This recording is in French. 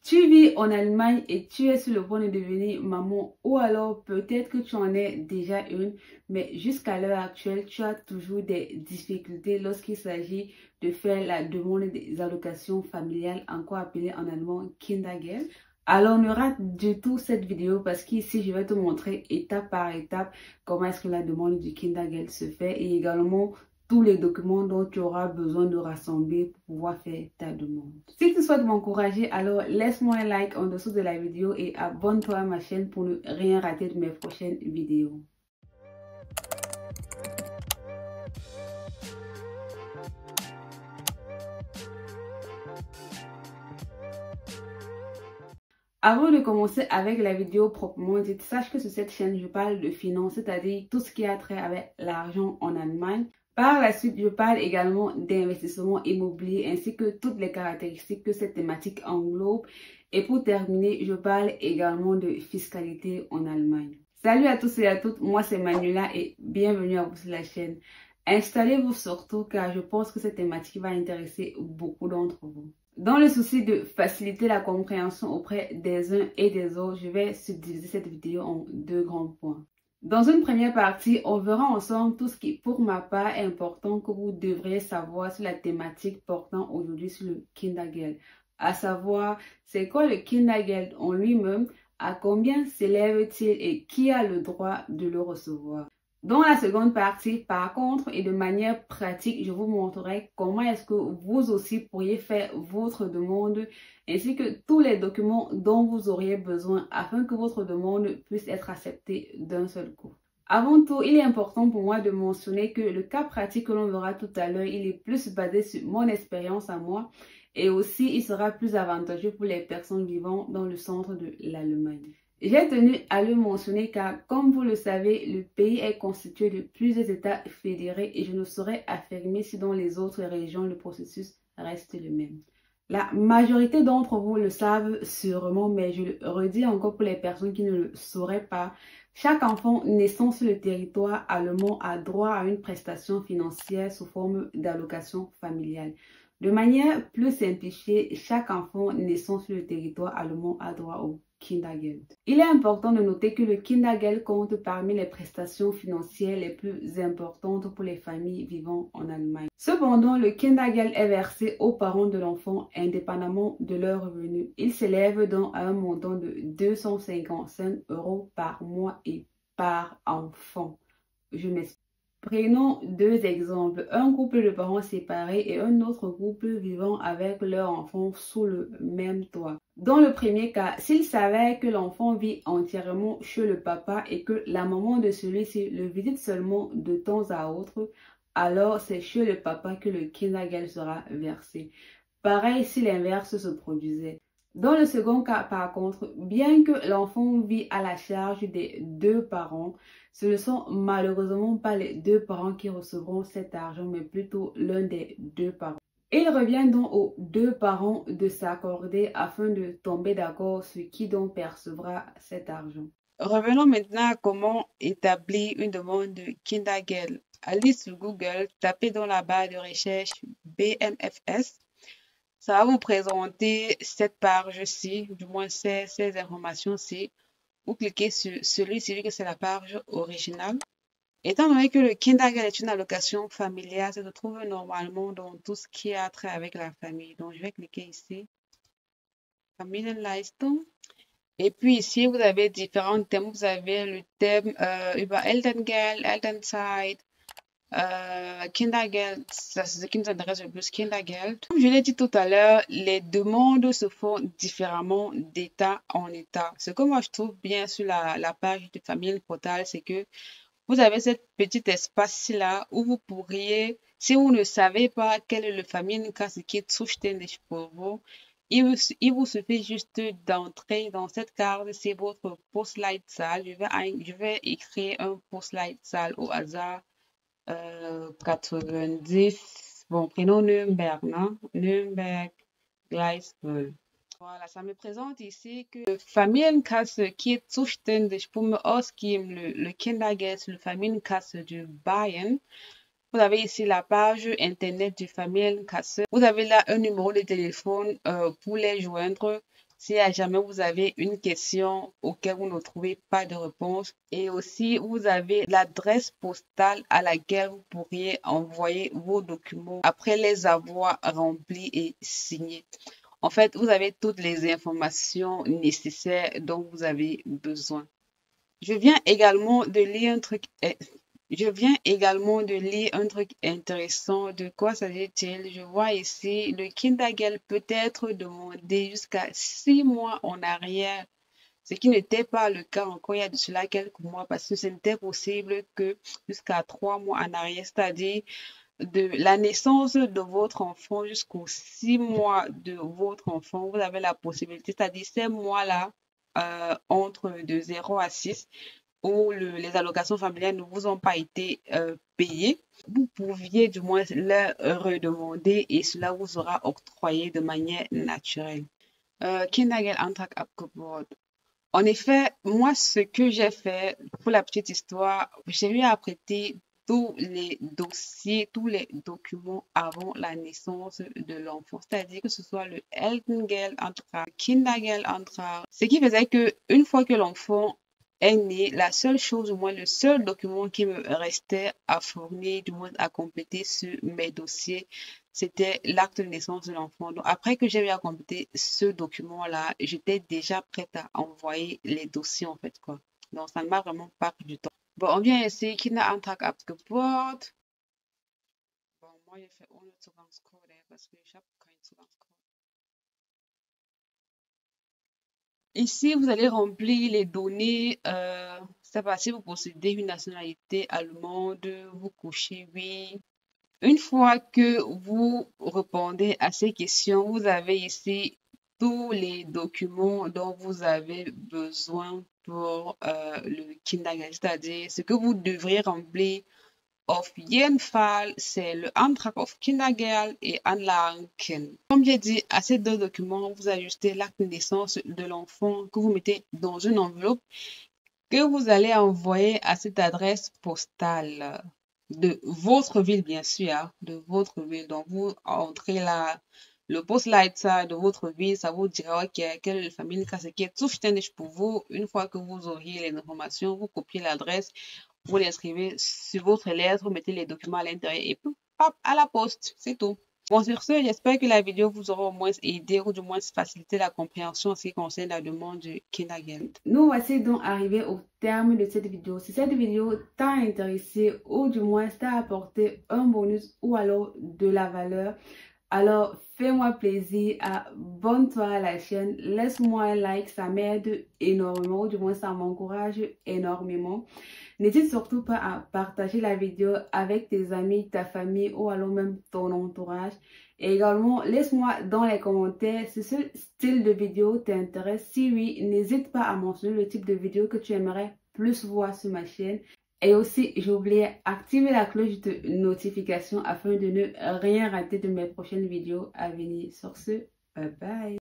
Tu vis en Allemagne et tu es sur le point de devenir maman, ou alors peut-être que tu en es déjà une, mais jusqu'à l'heure actuelle, tu as toujours des difficultés lorsqu'il s'agit de faire la demande des allocations familiales, encore appelées en allemand Kindergeld. Alors ne rate du tout cette vidéo parce qu'ici je vais te montrer étape par étape comment est-ce que la demande du Kindergeld se fait et également tous les documents dont tu auras besoin de rassembler pour pouvoir faire ta demande. Si tu souhaites m'encourager, alors laisse-moi un like en dessous de la vidéo et abonne-toi à ma chaîne pour ne rien rater de mes prochaines vidéos. Avant de commencer avec la vidéo proprement dite, sache que sur cette chaîne, je parle de finances, c'est-à-dire tout ce qui a trait avec l'argent en Allemagne. Par la suite, je parle également d'investissement immobilier ainsi que toutes les caractéristiques que cette thématique englobe. Et pour terminer, je parle également de fiscalité en Allemagne. Salut à tous et à toutes, moi c'est Manuela et bienvenue à vous sur la chaîne. Installez-vous surtout car je pense que cette thématique va intéresser beaucoup d'entre vous. Dans le souci de faciliter la compréhension auprès des uns et des autres, je vais subdiviser cette vidéo en deux grands points. Dans une première partie, on verra ensemble tout ce qui, pour ma part, est important que vous devriez savoir sur la thématique portant aujourd'hui sur le Kindergeld. À savoir, c'est quoi le Kindergeld en lui-même, à combien s'élève-t-il et qui a le droit de le recevoir. Dans la seconde partie, par contre, et de manière pratique, je vous montrerai comment est-ce que vous aussi pourriez faire votre demande ainsi que tous les documents dont vous auriez besoin afin que votre demande puisse être acceptée d'un seul coup. Avant tout, il est important pour moi de mentionner que le cas pratique que l'on verra tout à l'heure, il est plus basé sur mon expérience à moi et aussi il sera plus avantageux pour les personnes vivant dans le centre de l'Allemagne. J'ai tenu à le mentionner car, comme vous le savez, le pays est constitué de plusieurs États fédérés et je ne saurais affirmer si dans les autres régions le processus reste le même. La majorité d'entre vous le savent sûrement, mais je le redis encore pour les personnes qui ne le sauraient pas. Chaque enfant naissant sur le territoire allemand a droit à une prestation financière sous forme d'allocation familiale. De manière plus simplifiée, chaque enfant naissant sur le territoire allemand a droit au Kindergeld. Il est important de noter que le Kindergeld compte parmi les prestations financières les plus importantes pour les familles vivant en Allemagne. Cependant, le Kindergeld est versé aux parents de l'enfant indépendamment de leurs revenus. Il s'élève donc à un montant de 255 € par mois et par enfant. Je m'explique. Prenons deux exemples, un couple de parents séparés et un autre couple vivant avec leur enfant sous le même toit. Dans le premier cas, s'il s'avère que l'enfant vit entièrement chez le papa et que la maman de celui-ci le visite seulement de temps à autre, alors c'est chez le papa que le Kindergeld sera versé. Pareil si l'inverse se produisait. Dans le second cas, par contre, bien que l'enfant vit à la charge des deux parents, ce ne sont malheureusement pas les deux parents qui recevront cet argent, mais plutôt l'un des deux parents. Il revient donc aux deux parents de s'accorder afin de tomber d'accord sur qui donc percevra cet argent. Revenons maintenant à comment établir une demande de Kindergeld. Allez sur Google, tapez dans la barre de recherche BMFS. Ça va vous présenter cette page-ci, du moins ces informations-ci. Vous cliquez sur celui-ci, vu que c'est la page originale. Étant donné que le Kindergeld est une allocation familiale, ça se trouve normalement dans tout ce qui a trait avec la famille. Donc, je vais cliquer ici, Familienleistung. Et puis ici, vous avez différents thèmes. Vous avez le thème über Elterngeld, Elternzeit, Kindergeld, c'est ce qui nous intéresse le plus, Kindergeld. Comme je l'ai dit tout à l'heure, les demandes se font différemment d'état en état. Ce que moi je trouve bien sur la page de Familienportal, c'est que vous avez cette petite espace-là où vous pourriez, si vous ne savez pas quel est le Familienkasse qui est zuständig pour vous, il vous suffit juste d'entrer dans cette carte, c'est votre Postleitzahl. Je vais écrire un Postleitzahl au hasard. 90. Bon, prenons Nürnberg, non? Nürnberg, Gleiswil. Voilà, ça me présente ici que Familienkasse qui est zuständig pour me ausgeben le Kindergeld, le Familienkasse du Bayern. Vous avez ici la page internet du Familienkasse. Vous avez là un numéro de téléphone pour les joindre. si à jamais vous avez une question auquel vous ne trouvez pas de réponse. Et aussi, vous avez l'adresse postale à laquelle vous pourriez envoyer vos documents après les avoir remplis et signés. En fait, vous avez toutes les informations nécessaires dont vous avez besoin. Je viens également de lire un truc intéressant. De quoi s'agit-il? Je vois ici, le Kindergeld peut être demandé jusqu'à 6 mois en arrière, ce qui n'était pas le cas encore il y a de cela quelques mois, parce que ce n'était possible que jusqu'à 3 mois en arrière, c'est-à-dire de la naissance de votre enfant jusqu'aux 6 mois de votre enfant, vous avez la possibilité, c'est-à-dire ces mois-là, entre de 0 à 6, où les allocations familiales ne vous ont pas été payées, vous pouviez du moins leur redemander et cela vous sera octroyé de manière naturelle. Kindergeld-Antrag abgebaut. En effet, moi, ce que j'ai fait, pour la petite histoire, j'ai eu à prêter tous les dossiers, tous les documents avant la naissance de l'enfant. C'est-à-dire que ce soit le Elterngeldantrag, Kindergeldantrag. Ce qui faisait que une fois que l'enfant est né, la seule chose, au moins le seul document qui me restait à fournir, du moins à compléter sur mes dossiers, c'était l'acte de naissance de l'enfant. Donc, après que j'ai eu à compléter ce document-là, j'étais déjà prête à envoyer les dossiers, en fait, quoi. Donc, ça ne m'a vraiment pas pris du temps. Bon, on vient ici, Kinderantrag abgebaut. Bon, moi, j'ai fait ohne Zugangscode, parce que je n'ai pas de Zugangscode. Ici, vous allez remplir les données. C'est pas si vous possédez une nationalité allemande, vous cochez oui. Une fois que vous répondez à ces questions, vous avez ici tous les documents dont vous avez besoin pour le Kindergeld, c'est-à-dire ce que vous devriez remplir. Auf jeden Fall, c'est le Antrag auf Kindergeld et Anlagen. Comme j'ai dit, à ces deux documents, vous ajustez l'acte de naissance de l'enfant que vous mettez dans une enveloppe que vous allez envoyer à cette adresse postale de votre ville, bien sûr, hein, de votre ville. Donc, vous entrez là, le Postleitzahl de votre ville, ça vous dira quelle est la famille, ce qui est zuständig pour vous. Une fois que vous auriez les informations, vous copiez l'adresse, vous l'inscrivez sur votre lettre, vous mettez les documents à l'intérieur et puis, hop, à la poste, c'est tout. Bon, sur ce, j'espère que la vidéo vous aura au moins aidé ou du moins facilité la compréhension en ce qui concerne la demande du Kindergeld. Nous voici donc arrivés au terme de cette vidéo. Si cette vidéo t'a intéressé ou du moins t'a apporté un bonus ou alors de la valeur, alors fais-moi plaisir, abonne-toi à la chaîne, laisse-moi un like, ça m'aide énormément, ou du moins ça m'encourage énormément. N'hésite surtout pas à partager la vidéo avec tes amis, ta famille ou alors même ton entourage. Et également, laisse-moi dans les commentaires si ce style de vidéo t'intéresse. Si oui, n'hésite pas à mentionner le type de vidéo que tu aimerais plus voir sur ma chaîne. Et aussi, j'ai oublié d'activer la cloche de notification afin de ne rien rater de mes prochaines vidéos à venir. Sur ce, bye bye.